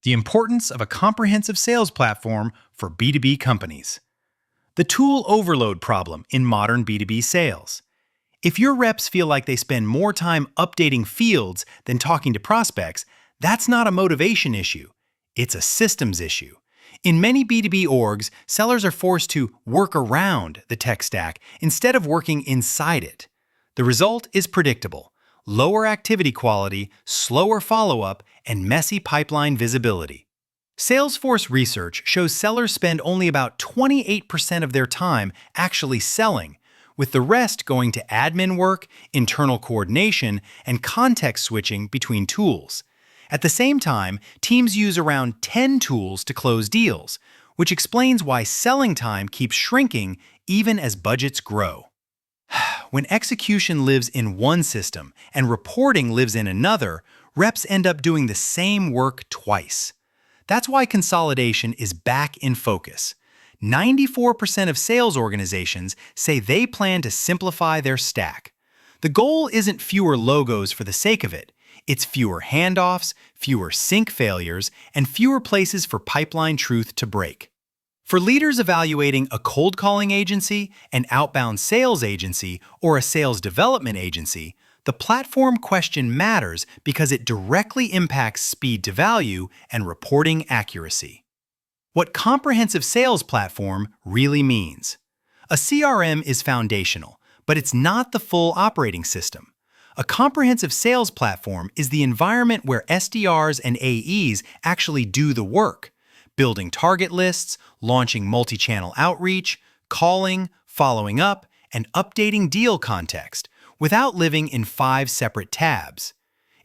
The importance of a comprehensive sales platform for B2B companies. The tool overload problem in modern B2B sales. If your reps feel like they spend more time updating fields than talking to prospects, that's not a motivation issue. It's a systems issue. In many B2B orgs, sellers are forced to work around the tech stack instead of working inside it. The result is predictable: lower activity quality, slower follow-up, and messy pipeline visibility. Salesforce research shows sellers spend only about 28% of their time actually selling, with the rest going to admin work, internal coordination, and context switching between tools. At the same time, teams use around 10 tools to close deals, which explains why selling time keeps shrinking even as budgets grow. When execution lives in one system and reporting lives in another, reps end up doing the same work twice. That's why consolidation is back in focus. 94% of sales organizations say they plan to simplify their stack. The goal isn't fewer logos for the sake of it. It's fewer handoffs, fewer sync failures, and fewer places for pipeline truth to break. For leaders evaluating a cold calling agency, an outbound sales agency, or a sales development agency, the platform question matters because it directly impacts speed to value and reporting accuracy. What comprehensive sales platform really means. A CRM is foundational, but it's not the full operating system. A comprehensive sales platform is the environment where SDRs and AEs actually do the work, building target lists, launching multi-channel outreach, calling, following up, and updating deal context, without living in 5 separate tabs.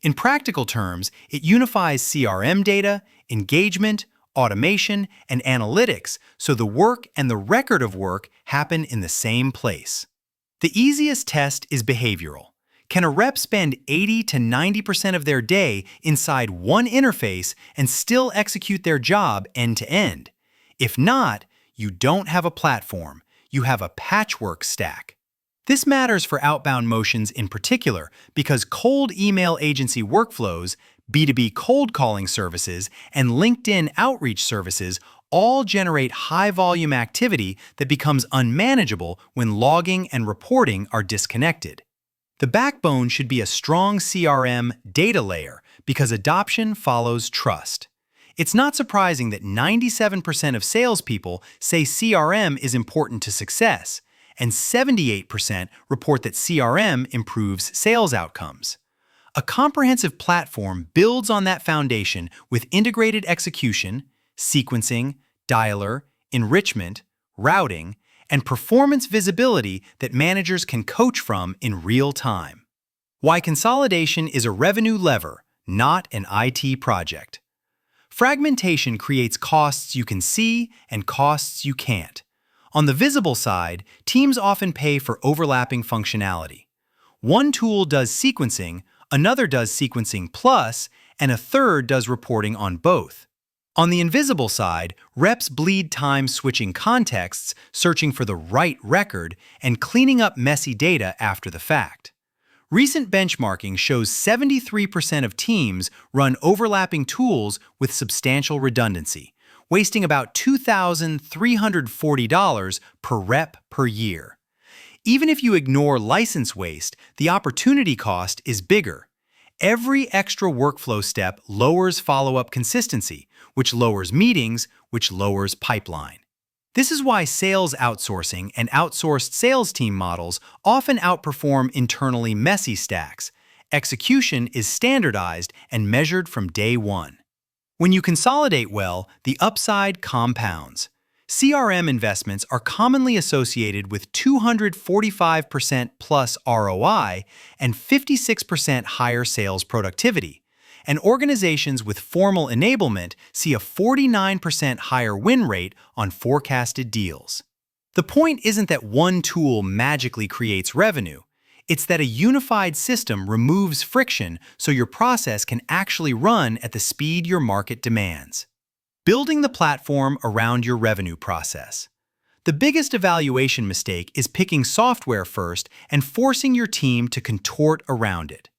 In practical terms, it unifies CRM data, engagement, automation, and analytics so the work and the record of work happen in the same place. The easiest test is behavioral. Can a rep spend 80 to 90% of their day inside one interface and still execute their job end to end? If not, you don't have a platform. You have a patchwork stack. This matters for outbound motions in particular because cold email agency workflows, B2B cold calling services, and LinkedIn outreach services all generate high-volume activity that becomes unmanageable when logging and reporting are disconnected. The backbone should be a strong CRM data layer because adoption follows trust. It's not surprising that 97% of salespeople say CRM is important to success, and 78% report that CRM improves sales outcomes. A comprehensive platform builds on that foundation with integrated execution, sequencing, dialer, enrichment, routing, and performance visibility that managers can coach from in real time. Why consolidation is a revenue lever, not an IT project. Fragmentation creates costs you can see and costs you can't. On the visible side, teams often pay for overlapping functionality. One tool does sequencing, another does sequencing plus, and a third does reporting on both. On the invisible side, reps bleed time switching contexts, searching for the right record, and cleaning up messy data after the fact. Recent benchmarking shows 73% of teams run overlapping tools with substantial redundancy, wasting about $2,340 per rep per year. Even if you ignore license waste, the opportunity cost is bigger. Every extra workflow step lowers follow-up consistency, which lowers meetings, which lowers pipeline. This is why sales outsourcing and outsourced sales team models often outperform internally messy stacks. Execution is standardized and measured from day one. When you consolidate well, the upside compounds. CRM investments are commonly associated with 245% plus ROI and 56% higher sales productivity, and organizations with formal enablement see a 49% higher win rate on forecasted deals. The point isn't that one tool magically creates revenue. It's that a unified system removes friction so your process can actually run at the speed your market demands. Building the platform around your revenue process. The biggest evaluation mistake is picking software first and forcing your team to contort around it.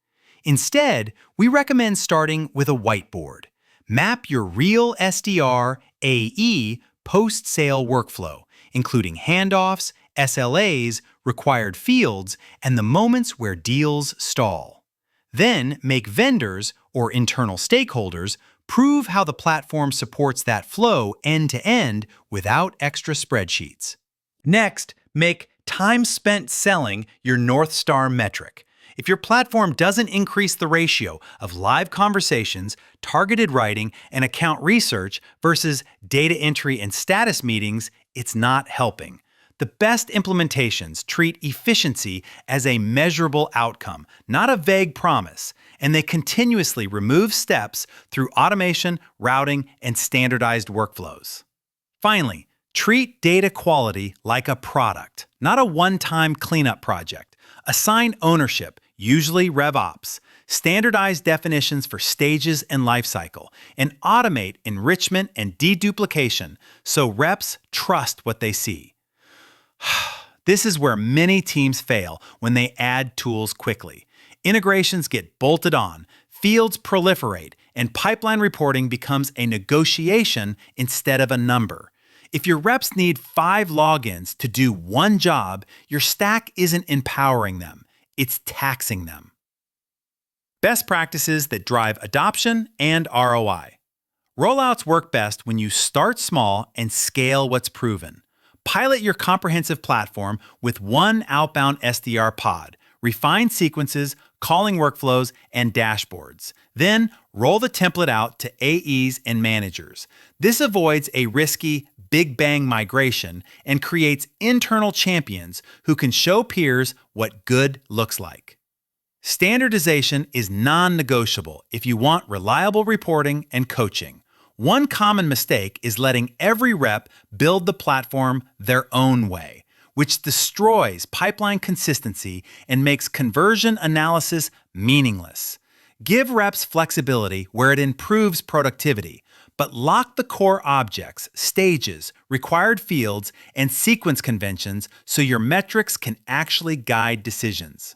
Instead, we recommend starting with a whiteboard. Map your real SDR AE post-sale workflow, including handoffs, SLAs, required fields, and the moments where deals stall. Then make vendors or internal stakeholders prove how the platform supports that flow end-to-end without extra spreadsheets. Next, make time spent selling your North Star metric. If your platform doesn't increase the ratio of live conversations, targeted writing, and account research versus data entry and status meetings, it's not helping. The best implementations treat efficiency as a measurable outcome, not a vague promise, and they continuously remove steps through automation, routing, and standardized workflows. Finally, treat data quality like a product, not a one-time cleanup project. Assign ownership, usually RevOps, standardize definitions for stages and lifecycle, and automate enrichment and deduplication so reps trust what they see. This is where many teams fail when they add tools quickly. Integrations get bolted on, fields proliferate, and pipeline reporting becomes a negotiation instead of a number. If your reps need 5 logins to do one job, your stack isn't empowering them, it's taxing them. Best practices that drive adoption and ROI. Rollouts work best when you start small and scale what's proven. Pilot your comprehensive platform with one outbound SDR pod, refine sequences, calling workflows, and dashboards. Then roll the template out to AEs and managers. This avoids a risky big bang migration and creates internal champions who can show peers what good looks like. Standardization is non-negotiable if you want reliable reporting and coaching. One common mistake is letting every rep build the platform their own way, which destroys pipeline consistency and makes conversion analysis meaningless. Give reps flexibility where it improves productivity, but lock the core objects, stages, required fields, and sequence conventions so your metrics can actually guide decisions.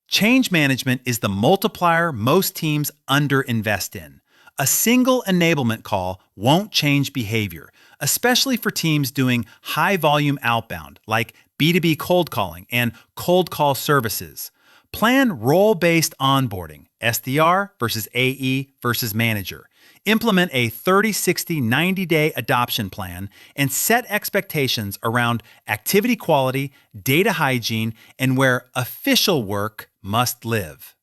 Change management is the multiplier most teams underinvest in. A single enablement call won't change behavior, especially for teams doing high-volume outbound, like B2B cold calling and cold call services. Plan role-based onboarding, SDR versus AE versus manager. Implement a 30, 60, 90-day adoption plan and set expectations around activity quality, data hygiene, and where official work must live.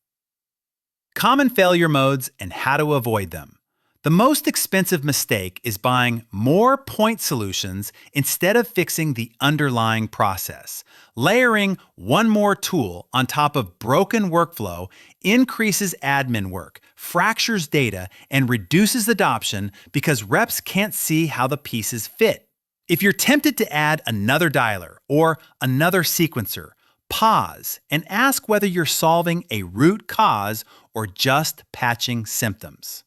Common failure modes and how to avoid them. The most expensive mistake is buying more point solutions instead of fixing the underlying process. Layering one more tool on top of broken workflow increases admin work, fractures data, and reduces adoption because reps can't see how the pieces fit. If you're tempted to add another dialer or another sequencer, pause and ask whether you're solving a root cause or just patching symptoms.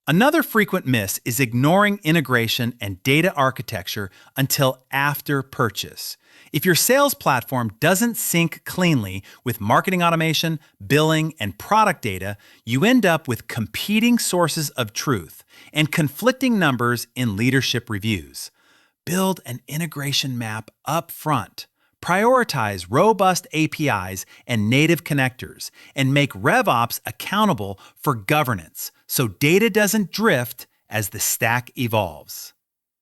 Another frequent miss is ignoring integration and data architecture until after purchase. If your sales platform doesn't sync cleanly with marketing automation, billing, and product data, you end up with competing sources of truth and conflicting numbers in leadership reviews. Build an integration map up front. Prioritize robust APIs and native connectors, and make RevOps accountable for governance so data doesn't drift as the stack evolves.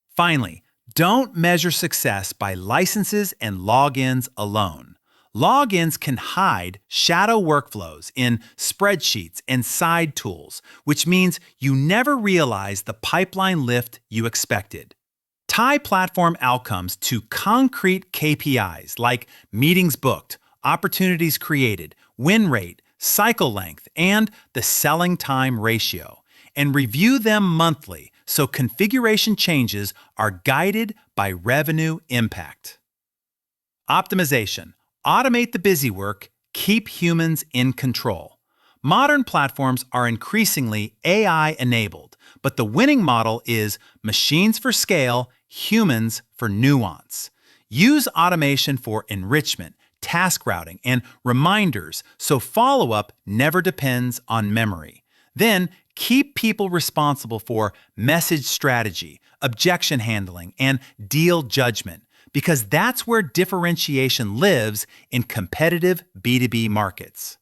Finally, don't measure success by licenses and logins alone. Logins can hide shadow workflows in spreadsheets and side tools, which means you never realize the pipeline lift you expected. Tie platform outcomes to concrete KPIs like meetings booked, opportunities created, win rate, cycle length, and the selling time ratio, and review them monthly so configuration changes are guided by revenue impact. Optimization. Automate the busy work, keep humans in control. Modern platforms are increasingly AI-enabled, but the winning model is machines for scale, humans for nuance. Use automation for enrichment, task routing, and reminders so follow-up never depends on memory. Then Keep people responsible for message strategy, objection handling, and deal judgment, because that's where differentiation lives in competitive B2B markets.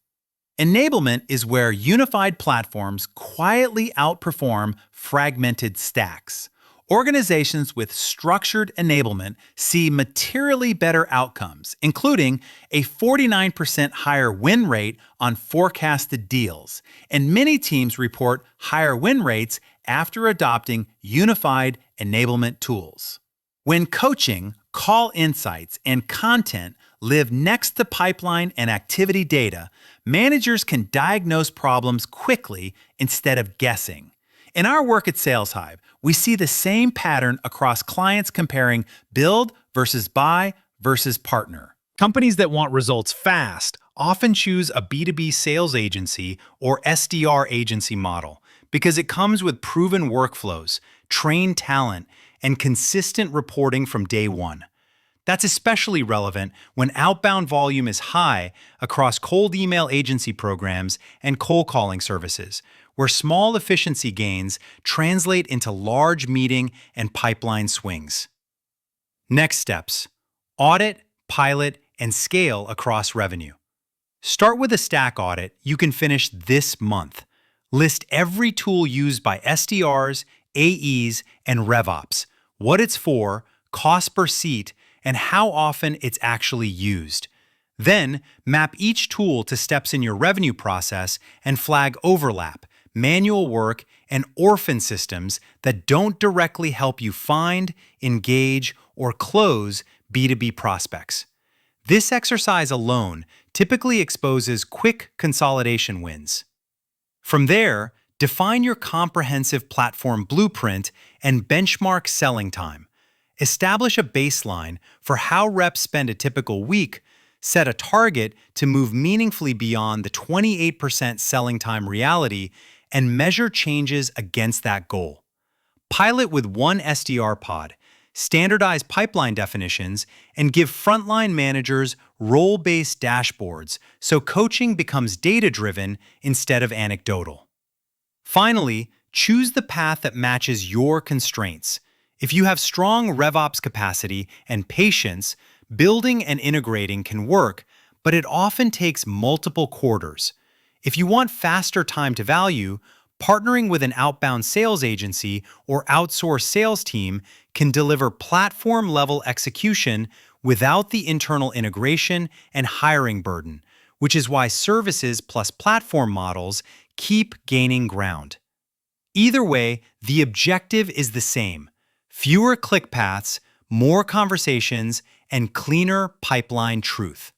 Enablement is where unified platforms quietly outperform fragmented stacks. Organizations with structured enablement see materially better outcomes, including a 49% higher win rate on forecasted deals, and many teams report higher win rates after adopting unified enablement tools. When coaching, call insights, and content live next to pipeline and activity data, managers can diagnose problems quickly instead of guessing. In our work at SalesHive, we see the same pattern across clients comparing build versus buy versus partner. Companies that want results fast often choose a B2B sales agency or SDR agency model because it comes with proven workflows, trained talent, and consistent reporting from day one. That's especially relevant when outbound volume is high across cold email agency programs and cold calling services, where small efficiency gains translate into large meeting and pipeline swings. Next steps: audit, pilot, and scale across revenue. Start with a stack audit you can finish this month. List every tool used by SDRs, AEs, and RevOps, what it's for, cost per seat, and how often it's actually used. Then, map each tool to steps in your revenue process and flag overlap, manual work, and orphan systems that don't directly help you find, engage, or close B2B prospects. This exercise alone typically exposes quick consolidation wins. From there, define your comprehensive platform blueprint and benchmark selling time. Establish a baseline for how reps spend a typical week, set a target to move meaningfully beyond the 28% selling time reality, and measure changes against that goal. Pilot with one SDR pod, standardize pipeline definitions, and give frontline managers role-based dashboards so coaching becomes data-driven instead of anecdotal. Finally, choose the path that matches your constraints. If you have strong RevOps capacity and patience, building and integrating can work, but it often takes multiple quarters. If you want faster time to value, partnering with an outbound sales agency or outsourced sales team can deliver platform-level execution without the internal integration and hiring burden, which is why services plus platform models keep gaining ground. Either way, the objective is the same: fewer click paths, more conversations, and cleaner pipeline truth.